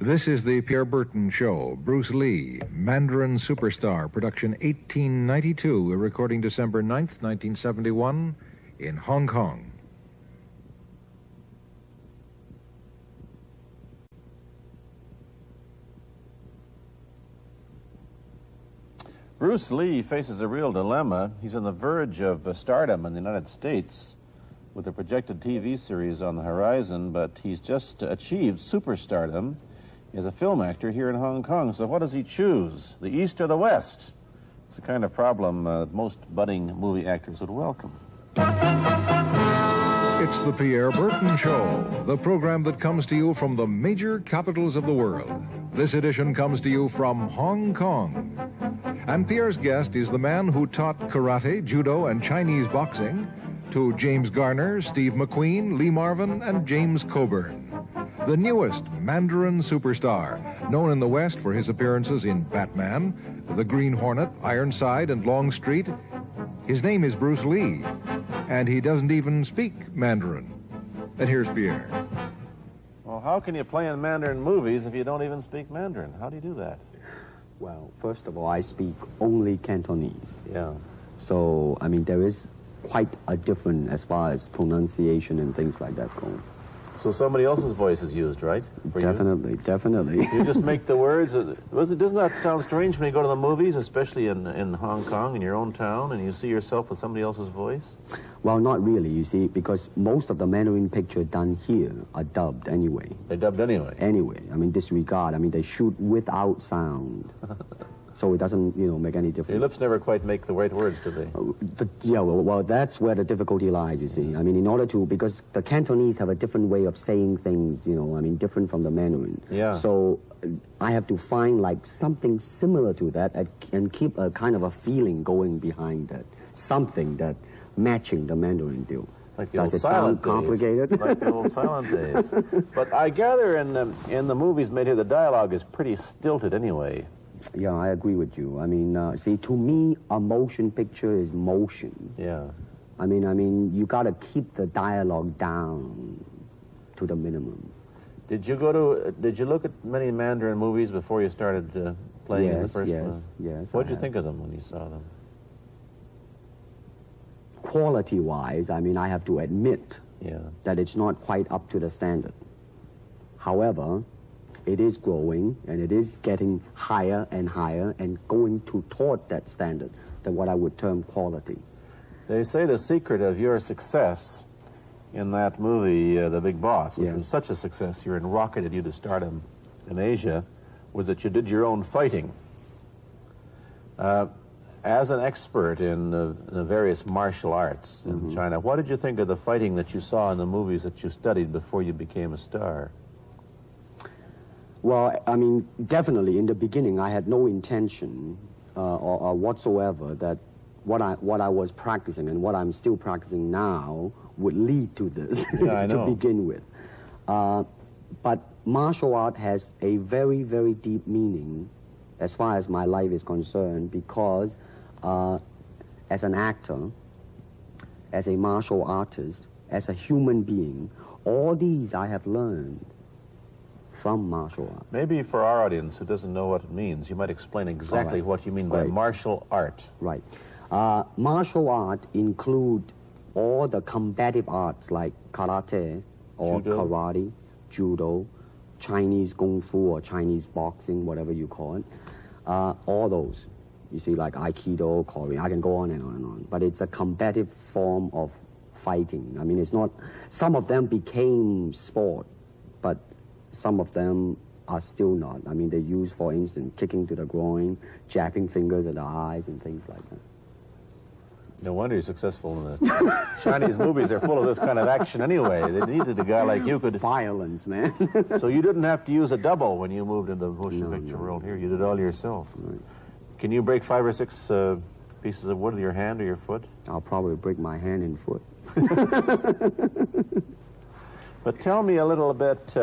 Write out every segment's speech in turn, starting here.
This is the Pierre Berton Show. Bruce Lee, Mandarin Superstar, production 1892, a recording December 9th, 1971, in Hong Kong. Bruce Lee faces a real dilemma. He's on the verge of stardom in the United States with a projected TV series on the horizon, but he's just achieved superstardom as a film actor here in Hong Kong. So what does he choose, the East or the West? It's the kind of problem that most budding movie actors would welcome. It's the Pierre Berton Show, the program that comes to you from the major capitals of the world. This edition comes to you from Hong Kong. And Pierre's guest is the man who taught karate, judo, and Chinese boxing to James Garner, Steve McQueen, Lee Marvin, and James Coburn. The newest Mandarin superstar, known in the West for his appearances in Batman, The Green Hornet, Ironside, and Longstreet. His name is Bruce Lee, and he doesn't even speak Mandarin. And here's Pierre. Well, how can you play in Mandarin movies if you don't even speak Mandarin? How do you do that? Well, first of all, I speak only Cantonese. Yeah. So, I mean, there is quite a difference as far as pronunciation and things like that go. So somebody else's voice is used, right? Definitely, definitely. You just make the words. Doesn't that sound strange when you go to the movies, especially in Hong Kong, in your own town, and you see yourself with somebody else's voice? Well, not really, you see, because most of the Mandarin pictures done here are dubbed anyway. They dubbed anyway? Anyway. I mean, disregard. I mean, they shoot without sound. So it doesn't, make any difference. Your lips never quite make the right words, do they? Well, that's where the difficulty lies, you see. I mean, in order to, because the Cantonese have a different way of saying things, different from the Mandarin. Yeah. So I have to find, like, something similar to that and keep a kind of a feeling going behind that. Something that matching the Mandarin deal. Like the Does old it silent sound complicated? Days. Like the old silent days. But I gather in the movies made here, the dialogue is pretty stilted anyway. Yeah, I agree with you. I mean, see, to me, a motion picture is motion. Yeah. I mean, you got to keep the dialogue down to the minimum. Did you look at many Mandarin movies before you started playing in the first one? Yes. What did you think of them when you saw them? Quality-wise, I mean, I have to admit that it's not quite up to the standard. However, it is growing, and it is getting higher and higher and going toward that standard, than what I would term quality. They say the secret of your success in that movie, The Big Boss, which was such a success, you rocketed you to stardom in Asia, was that you did your own fighting. As an expert in the various martial arts in China, what did you think of the fighting that you saw in the movies that you studied before you became a star? Well, I mean, definitely in the beginning, I had no intention or whatsoever that what I was practicing and what I'm still practicing now would lead to this to begin with. But martial art has a very, very deep meaning as far as my life is concerned, because as an actor, as a martial artist, as a human being, all these I have learned from martial art. Maybe for our audience who doesn't know what it means, you might explain exactly what you mean by martial art. Right. Martial art include all the combative arts like karate or karate, judo, Chinese kung fu or Chinese boxing, whatever you call it. All those. You see, like Aikido, Korean, I can go on and on and on. But it's a combative form of fighting. I mean, it's not, some of them became sport, but some of them are still not. I mean, they use, for instance, kicking to the groin, jabbing fingers at the eyes, and things like that. No wonder you're successful in the Chinese movies. They're full of this kind of action anyway. They needed a guy like you could... Violence, man. So you didn't have to use a double when you moved into the motion picture world here. You did it all yourself. Right. Can you break 5 or 6 pieces of wood with your hand or your foot? I'll probably break my hand and foot. But tell me a little bit...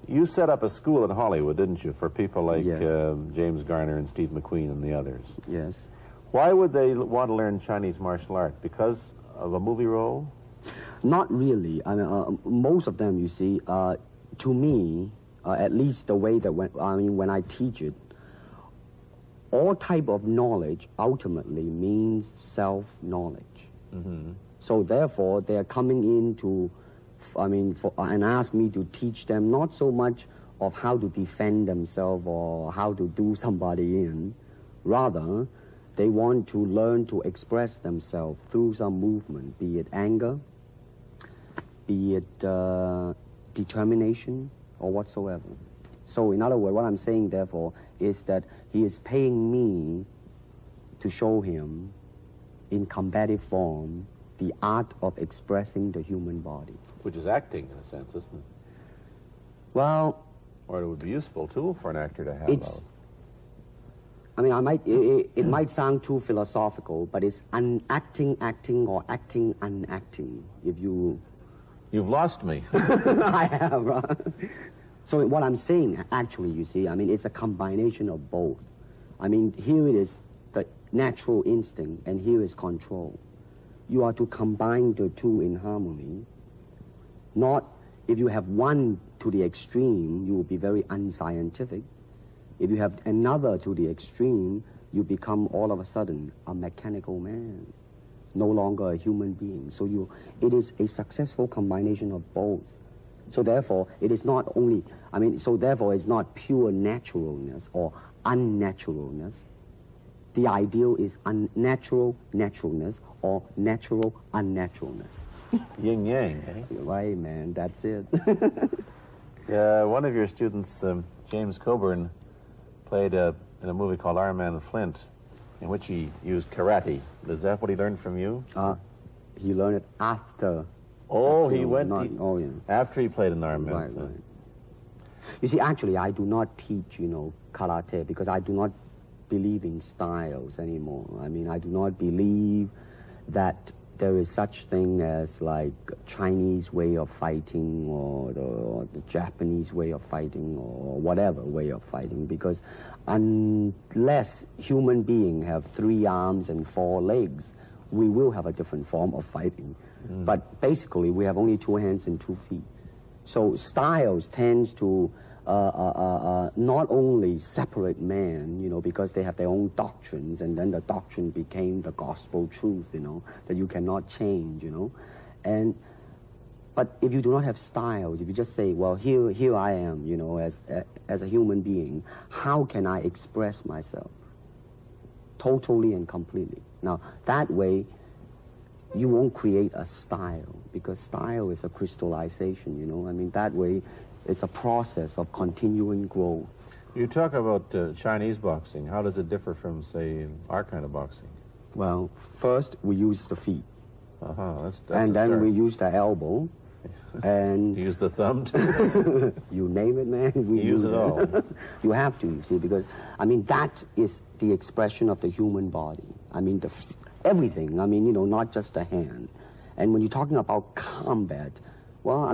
you set up a school in Hollywood, didn't you, for people like James Garner and Steve McQueen and the others? Yes. Why would they want to learn Chinese martial art? Because of a movie role? Not really. I mean, most of them, you see, to me, at least the way that when I teach it, all type of knowledge ultimately means self-knowledge. So therefore, they are coming in to, and ask me to teach them not so much of how to defend themselves or how to do somebody in. Rather, they want to learn to express themselves through some movement, be it anger, be it determination, or whatsoever. So in other words, what I'm saying, therefore, is that he is paying me to show him in combative form the art of expressing the human body. Which is acting, in a sense, isn't it? Well, or it would be a useful tool for an actor to have. It's, it might sound too philosophical, but it's unacting acting or acting unacting. If You've lost me. I have, right? So what I'm saying, actually, you see, it's a combination of both. Here it is the natural instinct, and here is control. You are to combine the two in harmony. Not, if you have one to the extreme, you will be very unscientific. If you have another to the extreme, you become all of a sudden a mechanical man, no longer a human being. So it is a successful combination of both. So therefore, it is not only, so therefore it's not pure naturalness or unnaturalness. The ideal is unnatural naturalness or natural unnaturalness. Yin yang, eh? Right, man, that's it. One of your students, James Coburn, played in a movie called Our Man Flint, in which he used karate. Is that what he learned from you? He learned it after. Oh, after, he went yeah. After he played in Our Man Flint. Right. You see, actually, I do not teach, karate because I do not believe in styles anymore. I do not believe that there is such thing as like Chinese way of fighting or the Japanese way of fighting or whatever way of fighting, because unless human beings have 3 arms and 4 legs, we will have a different form of fighting. But basically, we have only 2 hands and 2 feet. So styles tends to not only separate man, because they have their own doctrines, and then the doctrine became the gospel truth, that you cannot change, But if you do not have styles, if you just say, well, here I am, as a human being, how can I express myself totally and completely? Now, that way, you won't create a style, because style is a crystallization, that way, it's a process of continuing growth. You talk about Chinese boxing. How does it differ from, say, our kind of boxing? Well, first we use the feet. That's and then start. we use the elbow. And use the thumb too? You name it, man. We use it all. You have to, you see, because, that is the expression of the human body. Everything, not just the hand. And when you're talking about combat, well,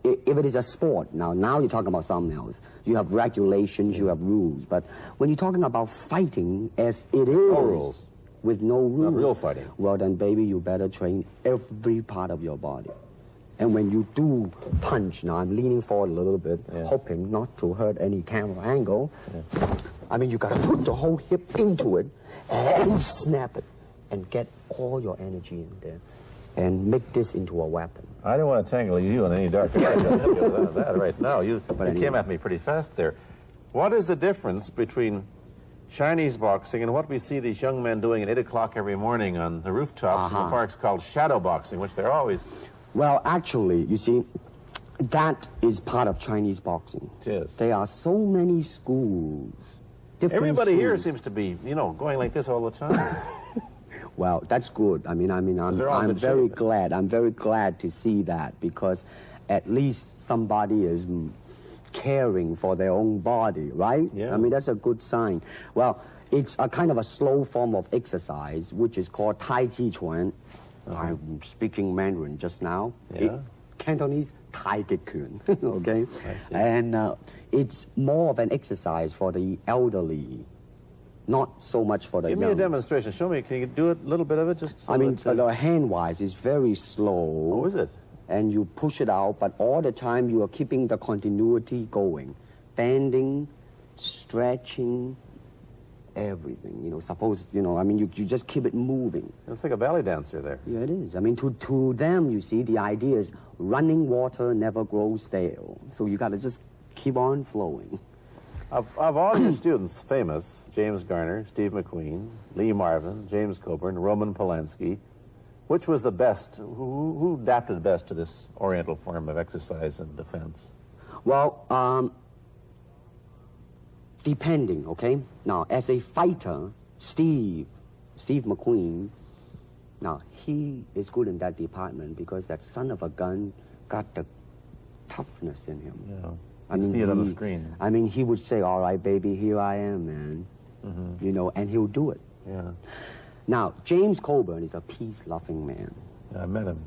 if it is a sport, now you're talking about something else. You have regulations, you have rules. But when you're talking about fighting as it is, no rules. With no rules. Not real fighting. Well, then, baby, you better train every part of your body. And when you do punch, now I'm leaning forward a little bit, hoping not to hurt any camera angle. Yeah. You got to put the whole hip into it and snap it and get all your energy in there and make this into a weapon. I don't want to tangle you in any dark that right now. You came at me pretty fast there. What is the difference between Chinese boxing and what we see these young men doing at 8 o'clock every morning on the rooftops in the parks called shadow boxing, which they're always... Well, actually, you see, that is part of Chinese boxing. Yes. There are so many schools. Everybody schools. here seems to be, going like this all the time. Well, that's good. I'm very glad. I'm very glad to see that, because at least somebody is caring for their own body, right? Yeah. That's a good sign. Well, it's a kind of a slow form of exercise, which is called Tai Chi Chuan. I'm speaking Mandarin just now. Yeah. Cantonese, Tai Chi Chuan, okay? I see. And it's more of an exercise for the elderly, not so much for the young. Give me a demonstration. Show me. Can you do a little bit of it? Just so the hand-wise is very slow. Oh, is it? and you push it out, but all the time you are keeping the continuity going. Bending, stretching, everything. You know, suppose, you know, I mean, you just keep it moving. It's like a ballet dancer there. Yeah, it is. I mean, to them, you see, the idea is running water never grows stale. So you got to just keep on flowing. Of all your students, famous, James Garner, Steve McQueen, Lee Marvin, James Coburn, Roman Polanski, which was the best? Who adapted best to this Oriental form of exercise and defense? Well, depending, okay? Now, as a fighter, Steve McQueen, now, he is good in that department because that son of a gun got the toughness in him. Yeah. I mean, see it on the screen. I mean, he would say, all right, baby, here I am, man. You know, and he'll do it. Yeah. Now, James Coburn is a peace-loving man. Yeah, I met him.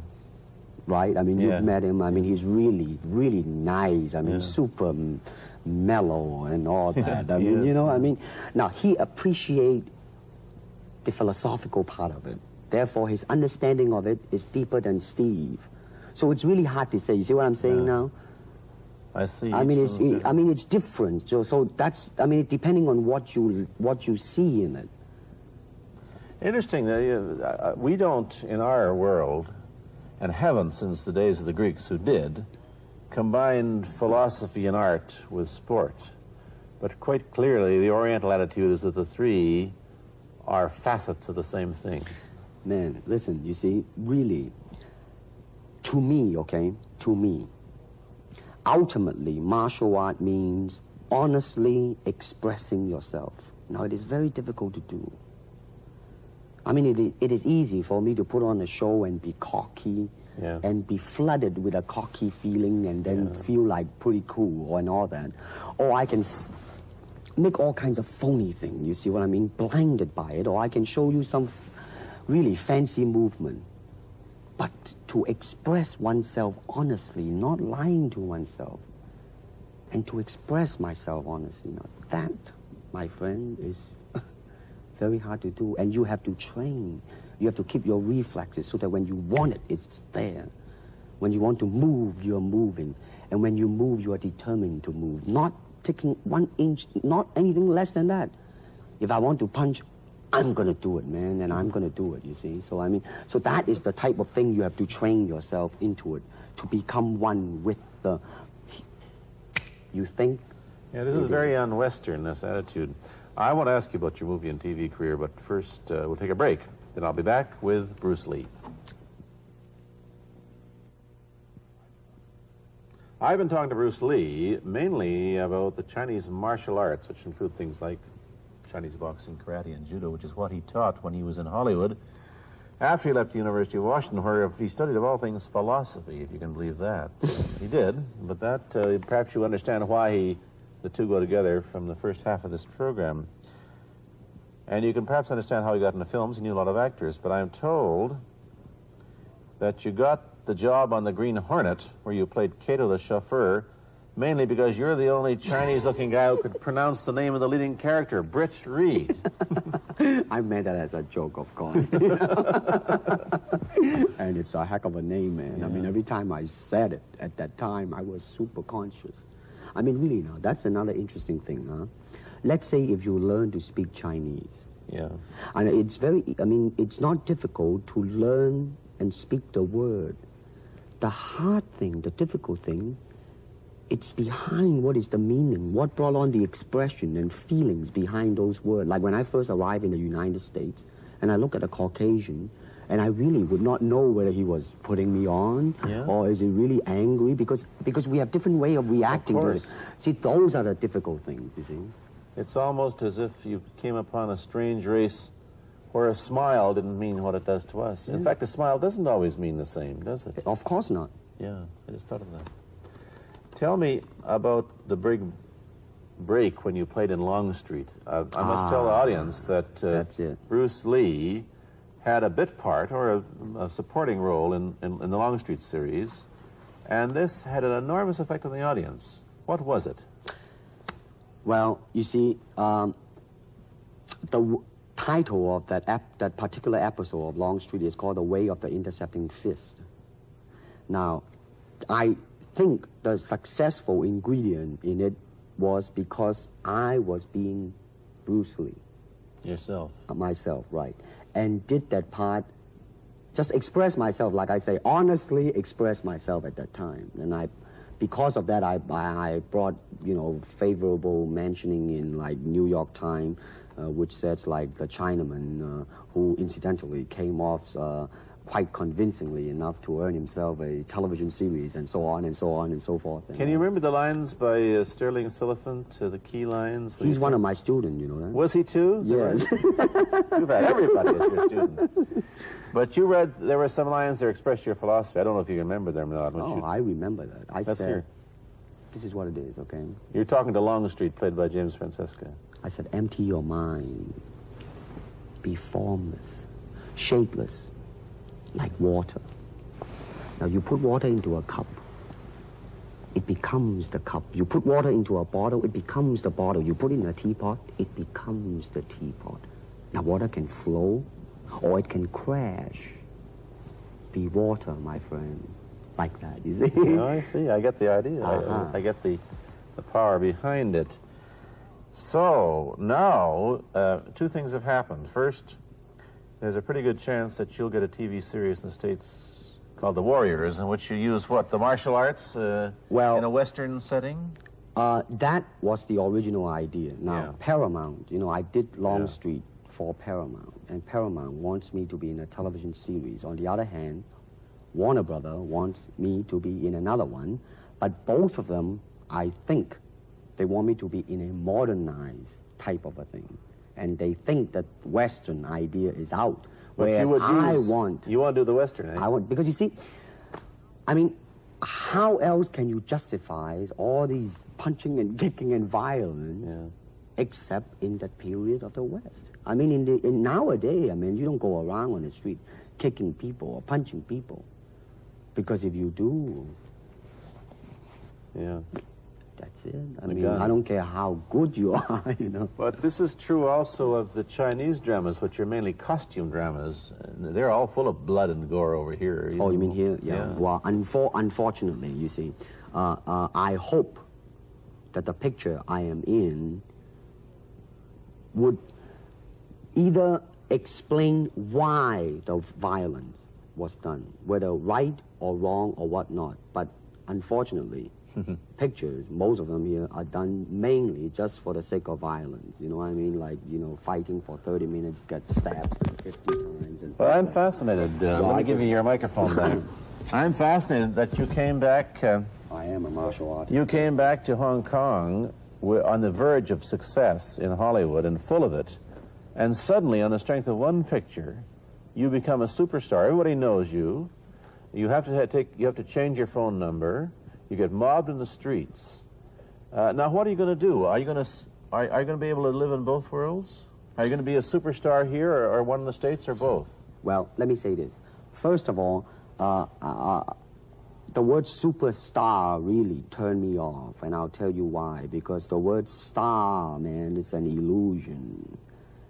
Right? I mean, Yeah. you've met him. I mean, he's really, really nice. I mean, Yeah. super mellow and all that. I he mean, is, you know, yeah. I mean, now, he appreciates the philosophical part of it. Therefore, his understanding of it is deeper than Steve. So it's really hard to say. You see what I'm saying now? I see. I mean, each it's one's different. I mean, it's different. So that's, I mean, depending on what you see in it. Interesting that we don't, in our world, and haven't since the days of the Greeks who did, combine philosophy and art with sport. But quite clearly, the Oriental attitude is that the three are facets of the same things. Man, listen, you see, really, to me, okay, to me, ultimately, martial art means honestly expressing yourself. Now, it is very difficult to do. I mean, it is easy for me to put on a show and be cocky Yeah. and be flooded with a cocky feeling and then feel like pretty cool and all that. Or I can make all kinds of phony things, you see what I mean? Blinded by it. Or I can show you some really fancy movement. But to express oneself honestly, not lying to oneself, and to express myself honestly, now that, my friend, is very hard to do. And you have to train. You have to keep your reflexes so that when you want it, it's there. When you want to move, you're moving. And when you move, you are determined to move. Not taking 1 inch, not anything less than that. If I want to punch, I'm going to do it, man, and I'm going to do it, you see. So, I mean, so that is the type of thing you have to train yourself into it, to become one with the, you think? Yeah, this is very un-Western, this attitude. I want to ask you about your movie and TV career, but first we'll take a break. Then I'll be back with Bruce Lee. I've been talking to Bruce Lee mainly about the Chinese martial arts, which include things like Chinese boxing, karate, and judo, which is what he taught when he was in Hollywood. After he left the University of Washington, where he studied, of all things, philosophy, if you can believe that. He did, but that, perhaps you understand why the two go together from the first half of this program. And you can perhaps understand how he got into films. He knew a lot of actors, but I'm told that you got the job on the Green Hornet, where you played Kato the chauffeur, mainly because you're the only Chinese-looking guy who could pronounce the name of the leading character, Britt Reed. I meant that as a joke, of course. And it's a heck of a name, man. I mean, every time I said it at that time, I was super conscious. I mean, really now, that's another interesting thing, huh? Let's say if you learn to speak Chinese. Yeah. And it's it's not difficult to learn and speak the word. The hard thing, the difficult thing, it's behind what is the meaning, what brought on the expression and feelings behind those words. Like when I first arrived in the United States, and I look at a Caucasian, and I really would not know whether he was putting me on, or is he really angry, because we have different way of reacting to it. See, those are the difficult things, you see. It's almost as if you came upon a strange race where a smile didn't mean what it does to us. In fact, a smile doesn't always mean the same, does it? Of course not. Yeah, I just thought of that. Tell me about the big break when you played in Longstreet. I must tell the audience that that's it. Bruce Lee had a bit part or a supporting role in the Longstreet series, and this had an enormous effect on the audience. What was it? Well, you see, the title of that particular episode of Longstreet is called The Way of the Intercepting Fist. Now, I think the successful ingredient in it was because I was being Bruce Lee. Yourself. Myself, right. And did that part, just express myself, like I say, honestly express myself at that time. And because of that, I brought, favorable mentioning in like New York Times, which says like the Chinaman, who incidentally came off quite convincingly enough to earn himself a television series, and so on and so on and so forth. Can you remember the lines by Sterling Siliphant, the key lines? He's one of my students, you know that? Was he too? Yes. You've had everybody as your student. But you read, there were some lines that expressed your philosophy. I don't know if you remember them or not. I remember that. I Let's said, hear. this is what it is, okay? You're talking to Longstreet, played by James Francesca. I said, empty your mind. Be formless, shapeless, like water. Now you put water into a cup, it becomes the cup. You put water into a bottle, it becomes the bottle. You put it in a teapot, it becomes the teapot. Now water can flow or it can crash. Be water, my friend. Like that, you see? Oh, I see. I get the idea. I get the power behind it. So now, two things have happened. First, there's a pretty good chance that you'll get a TV series in the States called The Warriors, in which you use what, the martial arts in a Western setting? That was the original idea. Now, Yeah. Paramount, I did Longstreet for Paramount, and Paramount wants me to be in a television series. On the other hand, Warner Brother wants me to be in another one, but both of them, I think, they want me to be in a modernized type of a thing. And they think that Western idea is out. Whereas you want to do the Western, eh? I want, because you see, I mean, how else can you justify all these punching and kicking and violence except in that period of the West? I mean, in nowadays, I mean, you don't go around on the street kicking people or punching people. Because if you do, that's it. I mean, I don't care how good you are, But this is true also of the Chinese dramas, which are mainly costume dramas. They're all full of blood and gore over here. Oh, you mean here? Yeah. Well, unfortunately, you see, I hope that the picture I am in would either explain why the violence was done, whether right or wrong or whatnot. But unfortunately, pictures, most of them here, are done mainly just for the sake of violence. You know what I mean? Like, fighting for 30 minutes, get stabbed 50 times. Well, I'm fascinated. Let me give you your microphone back. I'm fascinated that you came back. I am a martial artist. You came back to Hong Kong on the verge of success in Hollywood and full of it. And suddenly, on the strength of one picture, you become a superstar. Everybody knows you. You have to change your phone number. You get mobbed in the streets. Now, what are you going to do? Are you going to be able to live in both worlds? Are you going to be a superstar here, or one in the States, or both? Well, let me say this. First of all, the word superstar really turned me off, and I'll tell you why. Because the word star, man, is an illusion.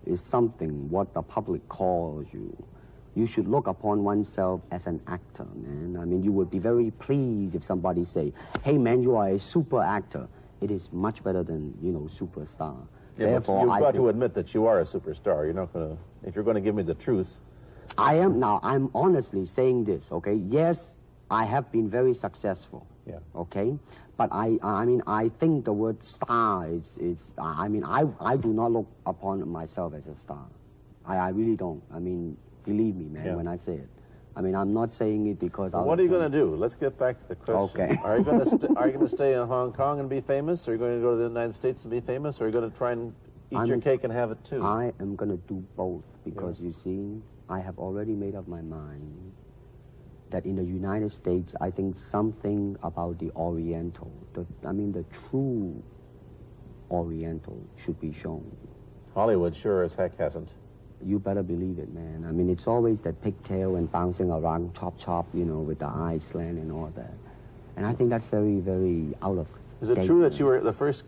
It's something what the public calls you. You should look upon oneself as an actor, man. I mean, you would be very pleased if somebody say, hey, man, you are a super actor. It is much better than, superstar. Yeah, therefore, you've got to admit that you are a superstar. You're not going to, if you're going to give me the truth. I'm honestly saying this, okay? Yes, I have been very successful, okay? But I think the word star I do not look upon myself as a star. I really don't. I mean, believe me, man, when I say it. I mean, I'm not saying it because well, what are you going to do? Let's get back to the question. Okay. Are you going to stay in Hong Kong and be famous? Or are you going to go to the United States and be famous? Or are you going to try and eat your cake and have it too? I am going to do both because, you see, I have already made up my mind that in the United States, I think something about the Oriental, the true Oriental should be shown. Hollywood sure as heck hasn't. You better believe it, man. I mean, it's always that pigtail and bouncing around, chop, with the eyes slant and all that. And I think that's very, very out of Is it true that you were the first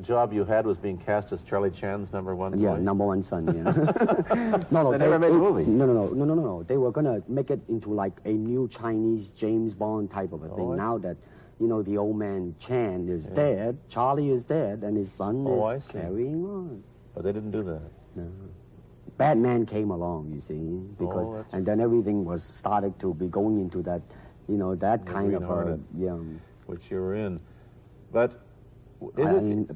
job you had was being cast as Charlie Chan's number one? Yeah, boy? number one son. Yeah. No, They never made the movie. No. They were gonna make it into like a new Chinese James Bond type of a thing. I Now that the old man Chan is dead, Charlie is dead, and his son is carrying on. But they didn't do that. No. Batman came along, you see, because and then everything was started to be going into that, that kind of which you were in. But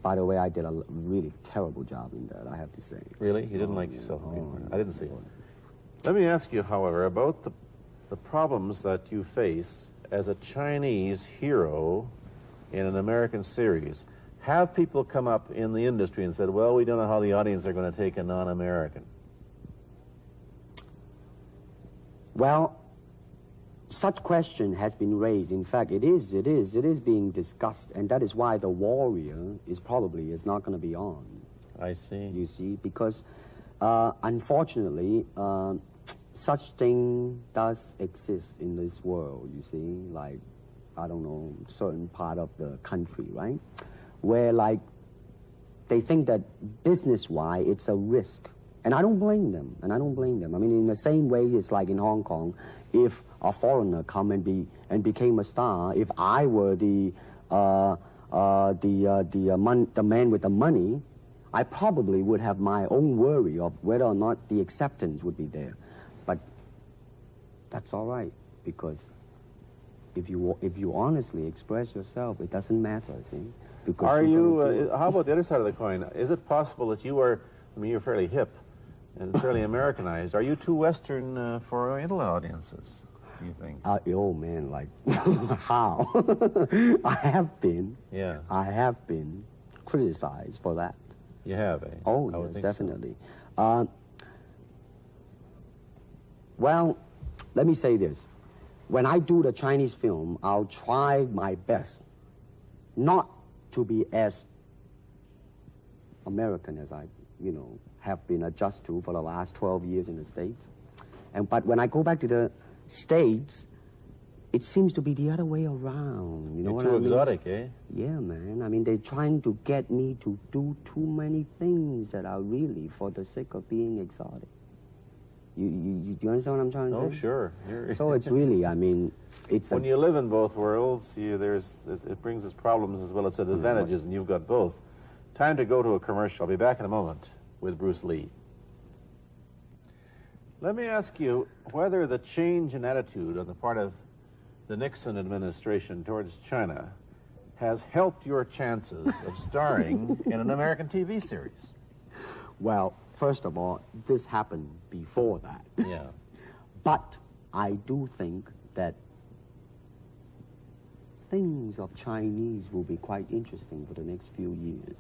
by the way, I did a really terrible job in that, I have to say. Really? You didn't like yourself? I didn't see it. Let me ask you, however, about the problems that you face as a Chinese hero in an American series. Have people come up in the industry and said, well, we don't know how the audience are going to take a non-American? Well, such question has been raised. In fact, it is being discussed, and that is why The Warrior is not going to be on. I see. You see, because unfortunately, such thing does exist in this world. You see, like, I don't know, certain part of the country, right, where like they think that business-wise it's a risk, and I don't blame them. I mean, in the same way, it's like in Hong Kong. If a foreigner come and became a star, if I were the man with the money, I probably would have my own worry of whether or not the acceptance would be there. But that's all right, because if you honestly express yourself, it doesn't matter. See? Because are you? How about the other side of the coin? Is it possible that you are? I mean, you're fairly hip and fairly Americanized. Are you too Western for Oriental audiences, do you think? Oh, man, like, how? I have been criticized for that. You have, eh? Oh, yes, definitely. So. Well, let me say this. When I do the Chinese film, I'll try my best not to be as American as I, have been adjusted to for the last 12 years in the States. But when I go back to the States, it seems to be the other way around. You know what I mean? You're too exotic, eh? Yeah, man. I mean, they're trying to get me to do too many things that are really for the sake of being exotic. You understand what I'm trying to say? Oh, sure. So it's really, I mean, it's when you live in both worlds, it brings its problems as well as its advantages, and you've got both. Time to go to a commercial. I'll be back in a moment with Bruce Lee. Let me ask you whether the change in attitude on the part of the Nixon administration towards China has helped your chances of starring in an American TV series. Well, first of all, this happened before that. Yeah. But I do think that things of Chinese will be quite interesting for the next few years.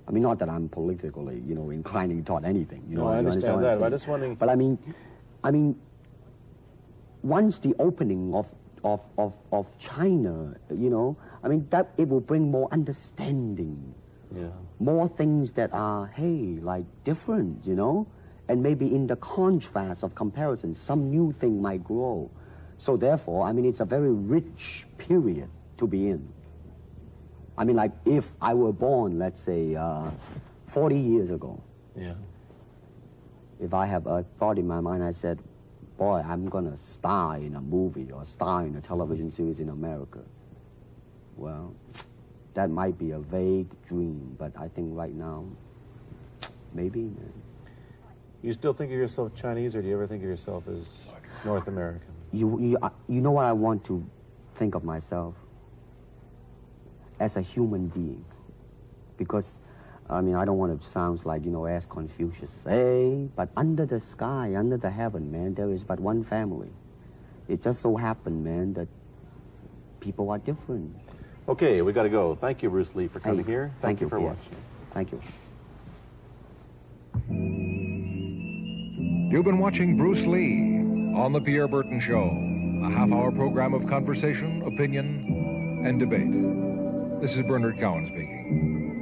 I mean, not that I'm politically, inclining toward anything. No, I understand that. I'm just wondering. But I mean, once the opening of China, I mean, that it will bring more understanding. Yeah. More things that are, like different, and maybe in the contrast of comparison, some new thing might grow. So therefore, I mean, it's a very rich period to be in. I mean, like if I were born, let's say, 40 years ago. Yeah. If I have a thought in my mind, I said, boy, I'm going to star in a movie or star in a television series in America. Well, that might be a vague dream, but I think right now, maybe, man. You still think of yourself Chinese, or do you ever think of yourself as North American? You know what I want to think of myself? As a human being. Because, I mean, I don't want to sound like, as Confucius say, but under the sky, under the heaven, man, there is but one family. It just so happened, man, that people are different. Okay, we got to go. Thank you, Bruce Lee, for coming here. Thank you for watching. Thank you. You've been watching Bruce Lee on The Pierre Burton Show, a half-hour program of conversation, opinion, and debate. This is Bernard Cowan speaking.